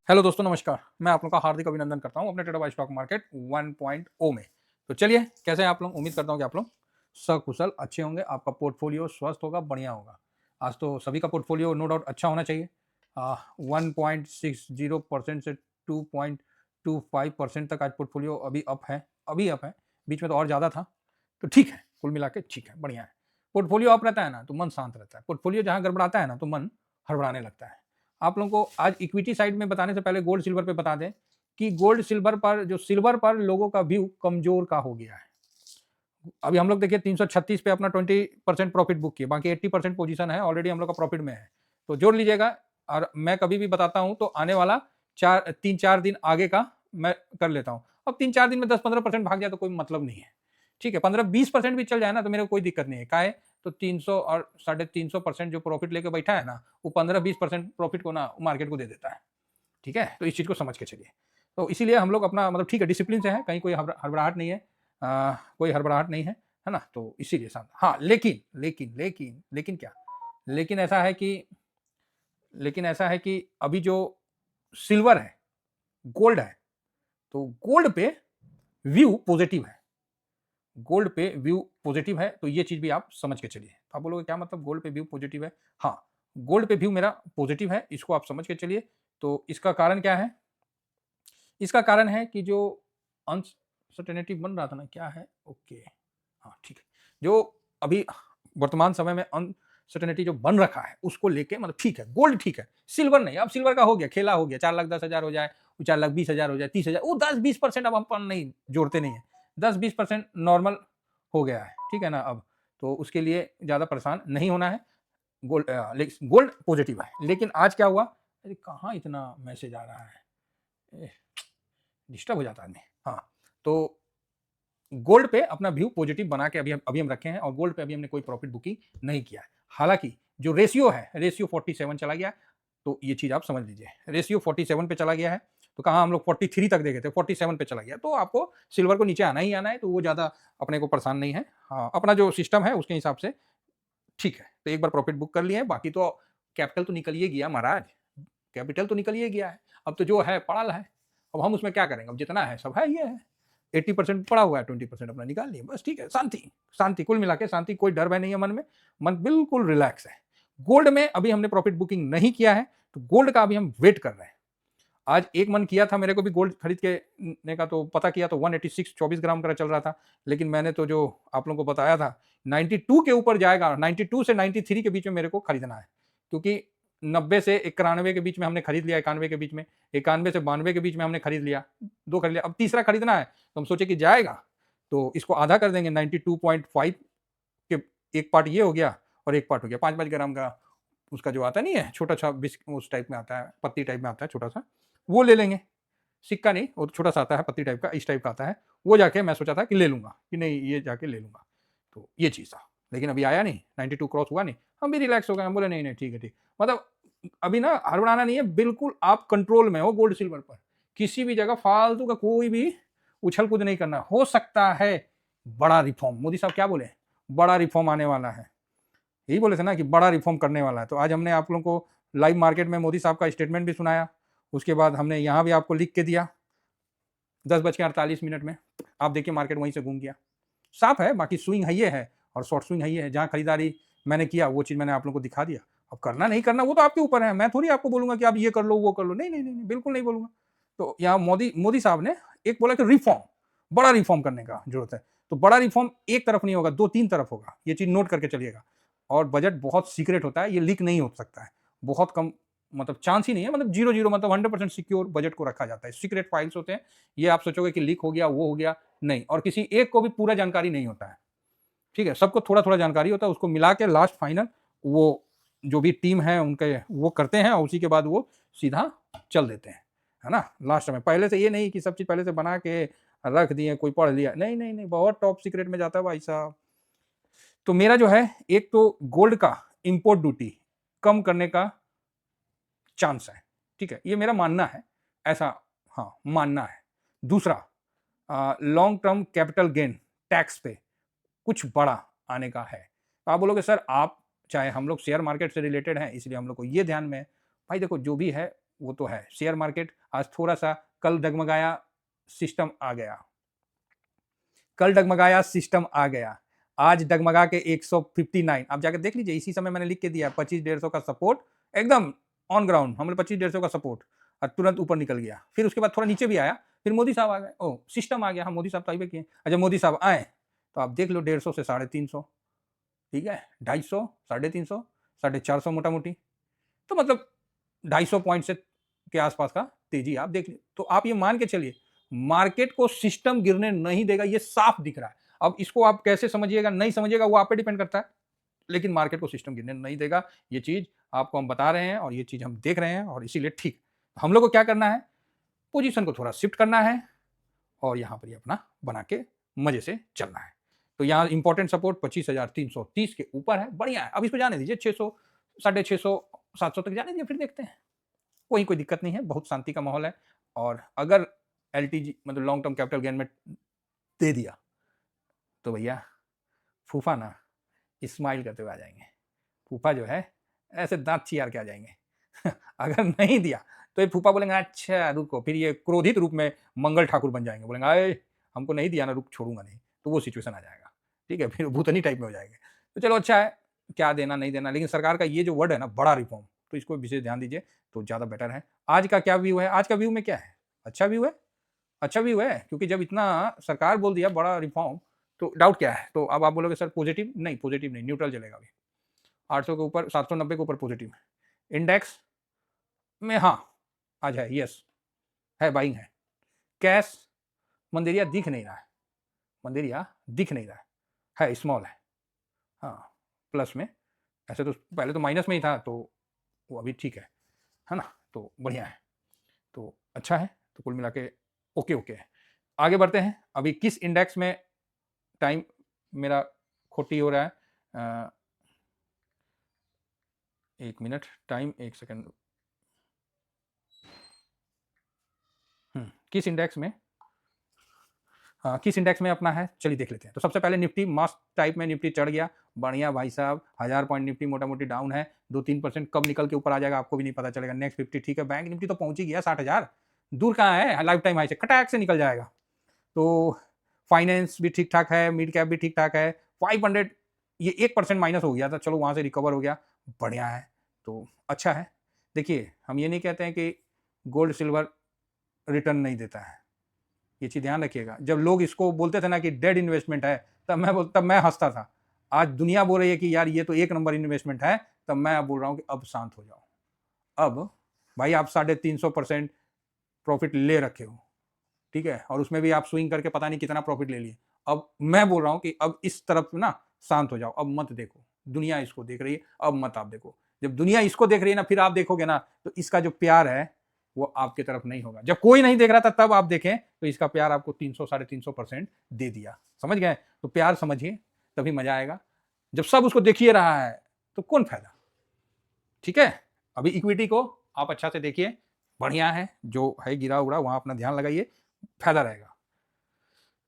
Hello दोस्तों, नमस्कार। मैं आप लोगों का हार्दिक अभिनंदन करता हूँ अपने ट्रेडर बाय स्टॉक मार्केट 1.0 में। तो चलिए, कैसे हैं आप लोग? उम्मीद करता हूँ कि आप लोग सकुशल अच्छे होंगे, आपका पोर्टफोलियो स्वस्थ होगा, बढ़िया होगा। आज तो सभी का पोर्टफोलियो नो डाउट अच्छा होना चाहिए। 1.60% से 2.25% तक आज पोर्टफोलियो अभी अप है। बीच में तो और ज़्यादा था, तो ठीक है, कुल मिला के ठीक है, बढ़िया है। पोर्टफोलियो अप रहता है ना तो मन शांत रहता है, पोर्टफोलियो जहाँ गड़बड़ाता है ना तो मन हड़बड़ाने लगता है। आप लोगों को आज इक्विटी साइड में बताने से पहले गोल्ड सिल्वर पे बता दें कि गोल्ड सिल्वर पर सिल्वर पर लोगों का व्यू कमजोर का हो गया है। अभी हम लोग देखिए 336 पे अपना 20% प्रॉफिट बुक किए, बाकी 80% पोजीशन है ऑलरेडी हम लोग का प्रॉफिट में है। तो जोड़ लीजिएगा। और मैं कभी भी बताता हूं तो आने वाला 3-4 दिन आगे का मैं कर लेता हूं। अब 3-4 दिन में 10-15% भाग जाए तो कोई मतलब नहीं है। ठीक है, 15-20% भी चल जाए ना तो मेरे को कोई दिक्कत नहीं है। काहे तो 300 और 350% जो प्रॉफिट लेके बैठा है ना, वो 15-20% प्रॉफिट को ना मार्केट को दे देता है। ठीक है, तो इस चीज को समझ के चलिए। तो इसीलिए हम लोग अपना मतलब ठीक है, डिसिप्लिन से है, कहीं कोई हड़बड़ाहट नहीं है। कोई हड़बड़ाहट नहीं है ना? तो इसीलिए शांत। हाँ, लेकिन लेकिन लेकिन लेकिन क्या? लेकिन ऐसा है कि लेकिन ऐसा है कि अभी जो सिल्वर है, गोल्ड है, तो गोल्ड पे व्यू पॉजिटिव है। गोल्ड पे व्यू पॉजिटिव है, तो ये चीज भी आप समझ के चलिए। आप बोलोगे क्या मतलब गोल्ड पे व्यू पॉजिटिव है? हाँ, गोल्ड पे व्यू मेरा पॉजिटिव है, इसको आप समझ के चलिए। तो इसका कारण क्या है? इसका कारण है कि जो अनसर्टेनिटी बन रहा था ना, क्या है? ओके, हाँ ठीक है। जो अभी वर्तमान समय में अनसर्टेनिटी जो बन रखा है उसको लेके मतलब ठीक है, गोल्ड ठीक है, सिल्वर नहीं। अब सिल्वर का हो गया, खेला हो गया, 4,10,000 हो जाए, 4,20,000 हो जाए, 30,000, वो 10-20% अब अपन नहीं जोड़ते नहीं है। 10-20% नॉर्मल हो गया है, ठीक है ना? अब तो उसके लिए ज्यादा परेशान नहीं होना है। गोल्ड पॉजिटिव है। लेकिन आज क्या हुआ? अरे कहाँ इतना मैसेज आ रहा है, डिस्टर्ब हो जाता है आदमी। हाँ, तो गोल्ड पे अपना व्यू पॉजिटिव बना के अभी हम रखे हैं, और गोल्ड पे अभी हमने कोई प्रॉफिट बुकिंग नहीं किया है। हालांकि जो रेशियो है, रेशियो 47 चला गया है। तो ये चीज आप समझ लीजिए, रेशियो 47 पे चला गया है। तो कहाँ हम लोग 43 तक देखे थे, 47 पे चला गया। तो आपको सिल्वर को नीचे आना ही आना है, तो वो ज्यादा अपने को परेशान नहीं है। हाँ, अपना जो सिस्टम है उसके हिसाब से ठीक है। तो एक बार प्रॉफिट बुक कर लिए, बाकी तो कैपिटल तो निकल ही गया महाराज, कैपिटल तो निकल ही गया है। अब तो जो है पड़ा है, अब हम उसमें क्या करेंगे? अब जितना है सब है, ये है। 80% पड़ा हुआ है, 20% अपना निकाल लिए, बस ठीक है। शांति, शांति, कुल मिला के शांति, कोई डर भय नहीं है मन में। मन बिल्कुल रिलैक्स है। गोल्ड में अभी हमने प्रॉफिट बुकिंग नहीं किया है, तो गोल्ड का अभी हम वेट कर रहे हैं। आज एक मन किया था मेरे को भी गोल्ड खरीद के ने का, तो पता किया तो 186 24 ग्राम का चल रहा था। लेकिन मैंने तो जो आप लोगों को बताया था 92 के ऊपर जाएगा, 92 से 93 के बीच में मेरे को खरीदना है। क्योंकि 90 से 91 के बीच में हमने खरीद लिया, 91 के बीच में, 91 से 92 के बीच में हमने खरीद लिया, दो खरीद लिया। अब तीसरा खरीदना है, तो हम सोचे कि जाएगा तो इसको आधा कर देंगे। 92.5 के एक पार्ट ये हो गया, और एक पार्ट हो गया 5-5 ग्राम का, उसका जो आता नहीं है छोटा सा उस टाइप में आता है, पत्ती टाइप में आता है छोटा सा, वो ले लेंगे। सिक्का नहीं, वो छोटा सा आता है, पत्ती टाइप का, इस टाइप का आता है। वो जाके मैं सोचा था कि ले लूंगा, कि नहीं ये जाके ले लूंगा। तो ये चीज था, लेकिन अभी आया नहीं, 92 क्रॉस हुआ नहीं। हम भी रिलैक्स हो गए, हम बोले नहीं नहीं ठीक है, ठीक। मतलब अभी ना हड़बड़ाना नहीं है, बिल्कुल आप कंट्रोल में हो गोल्ड सिल्वर पर। किसी भी जगह फालतू का कोई भी उछल कूद नहीं करना। हो सकता है बड़ा रिफॉर्म, मोदी साहब क्या बोले, बड़ा रिफॉर्म आने वाला है, यही बोले थे ना कि बड़ा रिफॉर्म करने वाला है। तो आज हमने आप लोगों को लाइव मार्केट में मोदी साहब का स्टेटमेंट भी सुनाया। उसके बाद हमने यहाँ भी आपको लिख के दिया 10:48 में। आप देखिए मार्केट वहीं से घूम गया, साफ है। बाकी स्विंग है ये है, और शॉर्ट स्विंग है ये है। जहाँ खरीदारी मैंने किया वो चीज मैंने आप लोगों को दिखा दिया। अब करना नहीं करना वो तो आपके ऊपर है। मैं थोड़ी आपको बोलूंगा कि आप ये कर लो वो कर लो, नहीं नहीं नहीं, नहीं बिल्कुल नहीं बोलूंगा। तो यहाँ मोदी साहब ने एक बोला कि रिफॉर्म, बड़ा रिफॉर्म करने का जरूरत है। तो बड़ा रिफॉर्म एक तरफ नहीं होगा, 2-3 तरफ होगा, ये चीज नोट करके चलिएगा। और बजट बहुत सीक्रेट होता है, ये लीक नहीं हो सकता है। बहुत कम, मतलब चांस ही नहीं है, मतलब 0-0, मतलब 100% सिक्योर बजट को रखा जाता है। सीक्रेट फाइल्स होते हैं, ये आप सोचोगे कि लीक हो गया वो हो गया, नहीं। और किसी एक को भी पूरा जानकारी नहीं होता है, ठीक है। सबको थोड़ा थोड़ा जानकारी होता है, उसको मिला के लास्ट फाइनल वो जो भी टीम है उनके वो करते हैं, और उसी के बाद वो सीधा चल देते हैं, है ना? लास्ट में पहले से ये नहीं कि सब चीज पहले से बना के रख दिए, कोई पढ़ लिया, नहीं नहीं नहीं, बहुत टॉप सीक्रेट में जाता है भाई साहब। तो मेरा जो है, एक तो गोल्ड का इंपोर्ट ड्यूटी कम करने का चांस है, ठीक है, ये मेरा मानना है, ऐसा, हाँ मानना है। दूसरा, long term capital gain tax पे कुछ बड़ा आने का है। तो आप बोलोगे सर, आप चाहे हम लोग शेयर मार्केट से रिलेटेड हैं इसलिए हम लोग को ये ध्यान में है। भाई देखो, जो भी है वो तो है। शेयर मार्केट आज थोड़ा सा कल डगमगाया, सिस्टम आ गया, कल डगमगाया सिस्टम आ गया, आज डगमगा के 159, आप जाकर देख लीजिए, इसी समय मैंने लिख के दिया 25-150 का सपोर्ट, एकदम ऑन ग्राउंड हमने 25-150 का सपोर्ट, और तुरंत ऊपर निकल गया। फिर उसके बाद थोड़ा नीचे भी आया, फिर मोदी साहब आ गए, ओ सिस्टम आ गया, हाँ मोदी साहब तो आइबे किए। अच्छा मोदी साहब आए तो आप देख लो 150 से 350, ठीक है, 250, 350, 450 मोटा मोटी, तो मतलब 250 पॉइंट से के आसपास का तेजी आप देख लीजिए। तो आप ये मान के चलिए मार्केट को सिस्टम गिरने नहीं देगा, ये साफ दिख रहा है। अब इसको आप कैसे समझिएगा नहीं समझिएगा वो आप पे डिपेंड करता है, लेकिन मार्केट को सिस्टम गिरने नहीं देगा, ये चीज आपको हम बता रहे हैं और ये चीज हम देख रहे हैं, और इसीलिए ठीक हम लोग को क्या करना है, पोजीशन को थोड़ा शिफ्ट करना है और यहां पर ही अपना बना के मजे से चलना है। तो यहाँ इंपॉर्टेंट सपोर्ट 25,330 के ऊपर है, बढ़िया है। अब इसको जाने दीजिए 600, 650, 700 तक जाने दीजिए, फिर देखते हैं, कोई दिक्कत नहीं है, बहुत शांति का माहौल है। और अगर एलटीजी मतलब लॉन्ग टर्म कैपिटल गेन में दे दिया तो भैया फूफा ना स्माइल करते हुए आ जाएंगे, फूफा जो है ऐसे दांत चियार के आ जाएंगे अगर नहीं दिया तो ये फूफा बोलेंगे अच्छा रुको, फिर ये क्रोधित रूप में मंगल ठाकुर बन जाएंगे, बोलेंगे अरे हमको नहीं दिया ना, रुक छोड़ूंगा नहीं, तो वो सिचुएशन आ जाएगा, ठीक है, फिर भूतनी टाइप में हो जाएंगे। तो चलो अच्छा है, क्या देना नहीं देना, लेकिन सरकार का ये जो वर्ड है ना बड़ा रिफॉर्म, तो इसको विशेष ध्यान दीजिए तो ज़्यादा बेटर है। आज का क्या व्यू है, आज का व्यू में क्या है, अच्छा व्यू है, अच्छा व्यू है, क्योंकि जब इतना सरकार बोल दिया बड़ा रिफॉर्म तो डाउट क्या है। तो अब आप बोलोगे सर पॉजिटिव नहीं, पॉजिटिव नहीं, न्यूट्रल चलेगा अभी, 800 के ऊपर, 790 के ऊपर पॉजिटिव है। इंडेक्स में हाँ आज है, यस है, बाइंग है। कैश मंदेरिया दिख नहीं रहा है, मंदेरिया दिख नहीं रहा है स्मॉल है, हाँ प्लस में, ऐसे तो पहले तो माइनस में ही था, तो वो अभी ठीक है ना, तो बढ़िया है, तो अच्छा है, तो कुल मिला के ओके ओके है। आगे बढ़ते हैं, अभी किस इंडेक्स में टाइम मेरा खोटी हो रहा है, 1 मिनट टाइम, 1 सेकंड, किस इंडेक्स में, किस इंडेक्स में अपना है, चलिए देख लेते हैं। तो सबसे पहले निफ्टी मस्त टाइप में निफ्टी चढ़ गया, बढ़िया भाई साहब, 1000 पॉइंट निफ्टी मोटा मोटी डाउन है, 2-3% कब निकल के ऊपर आ जाएगा आपको भी नहीं पता चलेगा। नेक्स्ट 50 ठीक है, बैंक निफ्टी तो पहुंच ही गया 60,000, दूर कहाँ है, लाइफ टाइम हाई से कटाक से निकल जाएगा। तो फाइनेंस भी ठीक ठाक है, मिड कैप भी ठीक ठाक है, 500 ये 1% माइनस हो गया था, चलो वहां से रिकवर हो गया, बढ़िया है, तो अच्छा है। देखिए हम ये नहीं कहते हैं कि गोल्ड सिल्वर रिटर्न नहीं देता है, ये चीज ध्यान रखिएगा। जब लोग इसको बोलते थे ना कि डेड इन्वेस्टमेंट है, तब मैं हंसता था। आज दुनिया बोल रही है कि यार ये तो 1 नंबर इन्वेस्टमेंट है, तब मैं बोल रहा हूँ कि अब शांत हो जाओ। अब भाई आप 350% प्रॉफिट ले रखे हो, ठीक है, और उसमें भी आप स्विंग करके पता नहीं कितना प्रॉफिट ले लिए। अब मैं बोल रहा हूँ कि अब इस तरफ ना शांत हो जाओ, अब मत देखो, दुनिया इसको देख रही है, अब मत आप देखो। जब दुनिया इसको देख रही है ना, फिर आप देखोगे ना, तो इसका जो प्यार है वो आपके तरफ नहीं होगा। जब कोई नहीं देख रहा था तब आप देखें, तो इसका प्यार आपको 300-350% दे दिया, समझ गए। तो प्यार समझिए, तभी मजा आएगा। जब सब उसको देखिए रहा है तो कौन फायदा, ठीक है। अभी इक्विटी को आप अच्छा से देखिए, बढ़िया है, जो है गिरा उड़ा वहां अपना ध्यान लगाइए, फायदा रहेगा।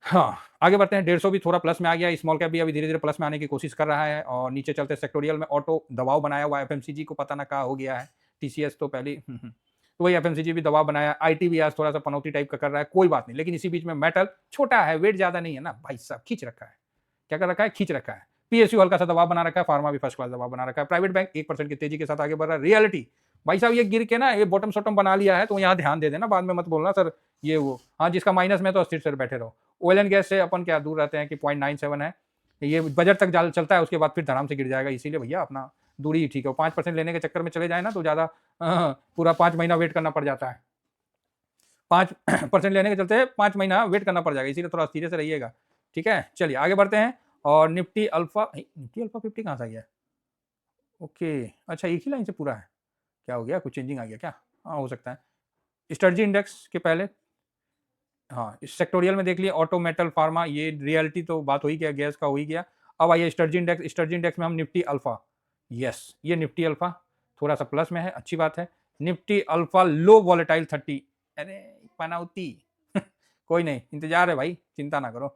हाँ आगे बढ़ते हैं, 150 भी थोड़ा प्लस में आ गया, स्मॉल कैप भी अभी धीरे धीरे प्लस में आने की कोशिश कर रहा है। और नीचे चलते सेक्टोरियल में ऑटो दबाव बनाया हुआ, एफएमसीजी को पता ना कहा हो गया है, टीसीएस तो पहले तो वही एफएमसीजी भी दबाव बनाया, आईटी भी आज थोड़ा सा पनौती टाइप का कर रहा है, कोई बात नहीं। लेकिन इसी बीच में मेटल छोटा है, वेट ज्यादा नहीं है ना भाई साहब, खींच रखा है, क्या कर रखा है, खींच रखा है। पीएसयू हल्का सा दबाव बना रखा है, फार्मा भी फर्स्ट क्लास दबाव बना रखा है। प्राइवेट बैंक 1% की तेजी के साथ आगे बढ़ रहा है। रियलिटी भाई साहब ये गिर के ना, ये बॉटम शॉटम बना लिया है, तो यहाँ ध्यान दे देना, बाद में मत बोलना सर ये वो, हाँ जिसका माइनस में तो अस्थिर से बैठे रहो। ऑयल एंड गैस से अपन क्या दूर रहते हैं कि 0.97 है, ये बजट तक चलता है, उसके बाद फिर धड़ाम से गिर जाएगा, इसीलिए भैया अपना दूरी ही ठीक है। 5% लेने के चक्कर में चले जाए ना तो ज्यादा पूरा 5 महीना वेट करना पड़ जाता है, 5% लेने के चलते 5 महीना वेट करना पड़ जाएगा, इसीलिए थोड़ा धीरे से रहिएगा, ठीक है। चलिए आगे बढ़ते हैं, और निफ्टी अल्फा 50 कहाँ से आ गया, ओके अच्छा एक ही लाइन से पूरा है, क्या हो गया, कुछ चेंजिंग आ गया क्या, हाँ हो सकता है। स्ट्रेटजी इंडेक्स के पहले हाँ इस सेक्टोरियल में देख लिया, ऑटो मेटल फार्मा, ये रियलिटी तो बात हो ही गया, गैस का हो ही गया। अब आइए स्ट्रेटजी इंडेक्स, स्ट्रेटजी इंडेक्स में हम निफ्टी अल्फा, यस ये निफ्टी अल्फा थोड़ा सा प्लस में है, अच्छी बात है। निफ्टी अल्फा लो वॉलेटाइल 30, अरे पनौती कोई नहीं, इंतजार है भाई, चिंता ना करो,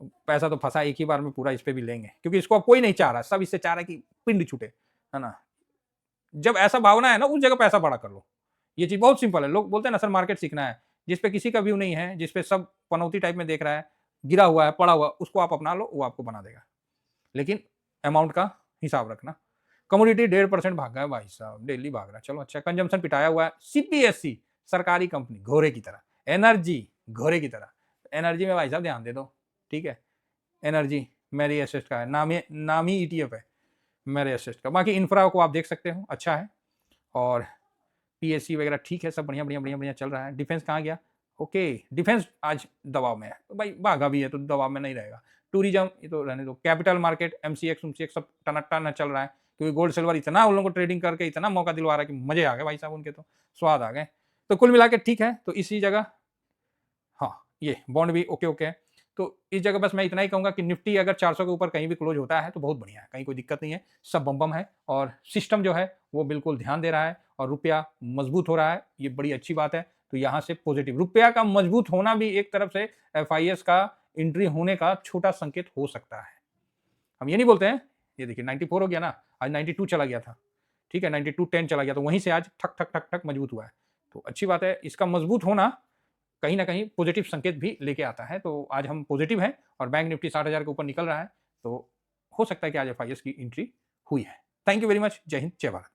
पैसा तो फंसा एक ही बार में पूरा, इस पे भी लेंगे, क्योंकि इसको अब कोई नहीं चाह रहा, सब इससे चाह रहा है कि पिंड छूटे, है ना। जब ऐसा भावना है ना, उस जगह पैसा बड़ा कर लो, ये चीज़ बहुत सिंपल है। लोग बोलते हैं ना सर मार्केट सीखना है, जिस पे किसी का व्यू नहीं है, जिस पे सब पनौती टाइप में देख रहा है, गिरा हुआ है, पड़ा हुआ, उसको आप अपना लो, वो आपको बना देगा। लेकिन अमाउंट का हिसाब रखना। कमोडिटी 1.5% भाग गया है भाई साहब, डेली भाग रहा है। चलो अच्छा, कंजम्पशन पिटाया हुआ है। सीपीएससी सरकारी कंपनी घोड़े की तरह, एनर्जी घोड़े की तरह। एनर्जी में भाई साहब ध्यान दे दो, ठीक है। एनर्जी मेरी एसेट का है, नामी ईटीएफ है मेरे एसेट का। बाकी इंफ्रा को आप देख सकते हो, अच्छा है। और पीएससी वगैरह ठीक है, सब बढ़िया बढ़िया बढ़िया बढ़िया चल रहा है। डिफेंस कहाँ गया? ओके, डिफेंस आज दबाव में है तो भाई, भागा भी है तो दबाव में नहीं रहेगा। टूरिज्म ये तो रहने दो। कैपिटल मार्केट एमसीएक्स सब टनाटन चल रहा है, क्योंकि गोल्ड सिल्वर इतना उन लोगों को ट्रेडिंग करके इतना मौका दिलवा रहा है कि मजे आ गए भाई साहब, उनके तो स्वाद आ गए। तो कुल मिला के ठीक है। तो इसी जगह हाँ, ये बॉन्ड भी ओके ओके है। तो इस जगह बस मैं इतना ही कहूंगा कि निफ्टी अगर 400 के ऊपर कहीं भी क्लोज होता है तो बहुत बढ़िया है, कहीं कोई दिक्कत नहीं है, सब बम बम है। और सिस्टम जो है वो बिल्कुल ध्यान दे रहा है और रुपया मजबूत हो रहा है, ये बड़ी अच्छी बात है। तो यहाँ से पॉजिटिव, रुपया का मजबूत होना भी एक तरफ से एफआईएस का एंट्री होने का छोटा संकेत हो सकता है। हम ये नहीं बोलते हैं। ये देखिए 94 हो गया ना, आज 92 चला गया था, ठीक है, 92.10 चला गया, तो वहीं से आज ठक ठक ठक ठक मजबूत हुआ है। तो अच्छी बात है, इसका मजबूत होना कहीं ना कहीं पॉजिटिव संकेत भी लेके आता है। तो आज हम पॉजिटिव हैं और बैंक निफ्टी 60,000 के ऊपर निकल रहा है, तो हो सकता है कि आज एफआईएस की एंट्री हुई है। Thank you very much. जय हिंद, जय भारत।